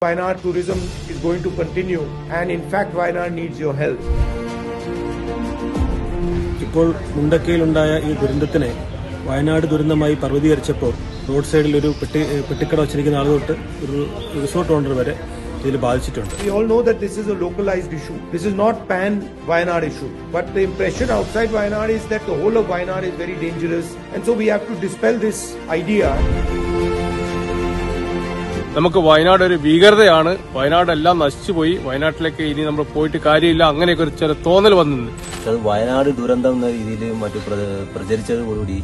Wayanad tourism is going to continue, and in fact Wayanad needs your help. ഇപ്പോൾ മുണ്ടക്കയിലുണ്ടായ ഈ ദുരന്തത്തിനെ വയനാട് ദുരന്തമായി പർവ്വതീകരിച്ചപ്പോൾ road സൈഡിൽ ഒരു പെട്ടിക്കട വച്ചിരിക്കുന്ന ആൾ തൊട്ട് ഒരു റിസോർട്ട് ഓണർ വരെ ഇതിൽ ബാധിച്ചിട്ടുണ്ട്. We all know that this is a localized issue. This is not pan Wayanad issue. But the impression outside Wayanad is that the whole of Wayanad is very dangerous, and so we have to dispel this idea. നമുക്ക് വയനാട് ഒരു ഭീകരതയാണ്, വയനാട് എല്ലാം നശിച്ചുപോയി, വയനാട്ടിലേക്ക് ഇനി നമ്മൾ പോയിട്ട് കാര്യമില്ല, അങ്ങനെയൊക്കെ ഒരു ചില തോന്നൽ വന്നിട്ടുണ്ട്. അത് വയനാട് ദുരന്തം എന്ന രീതിയിൽ മറ്റു പ്രചരിച്ചതോടുകൂടി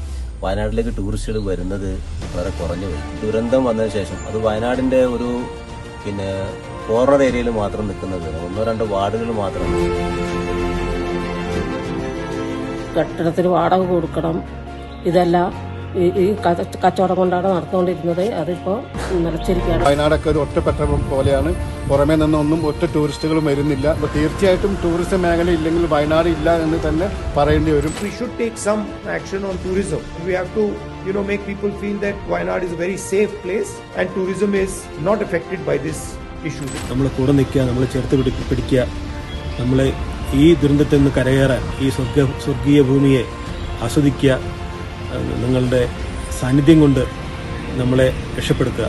വയനാട്ടിലേക്ക് ടൂറിസ്റ്റുകൾ വരുന്നത് വളരെ കുറഞ്ഞു പോയി. ദുരന്തം വന്നതിന് ശേഷം അത് വയനാടിന്റെ ഒരു കോർണർ ഏരിയയിൽ മാത്രം നിൽക്കുന്നത് 1-2 വാർഡുകൾ മാത്രമാണ്. കെട്ടിടത്തിന് വാടക കൊടുക്കണം, ഇതെല്ലാം ഈ കച്ചവടം കൊണ്ടാണ് നടന്നുകൊണ്ടിരുന്നത്. അതിപ്പോ നിലച്ചിരിക്കുകയാണ്. വയനാടൊക്കെ ഒരു ഒറ്റപ്പെട്ട പോലെയാണ്, പുറമേ നിന്നൊന്നും ഒറ്റ ടൂറിസ്റ്റുകളും വരുന്നില്ല. അപ്പോൾ തീർച്ചയായിട്ടും ടൂറിസം മേഖല ഇല്ലെങ്കിൽ വയനാട് ഇല്ല എന്ന് തന്നെ പറയേണ്ടി വരും. We should take some action on tourism. We have to make people feel that Wayanad is a very safe place and tourism is not affected by this issue. നമ്മൾ കൂടെ നിൽക്കുക, നമ്മൾ ചേർത്ത് പിടിക്കുക, നമ്മളെ ഈ ദുരന്തത്തിൽ നിന്ന് കരകയറാൻ, ഈ സ്വർഗീയ ഭൂമിയെ ആസ്വദിക്കുക, നിങ്ങളുടെ സാന്നിധ്യം കൊണ്ട് നമ്മളെ രക്ഷപ്പെടുത്തുക.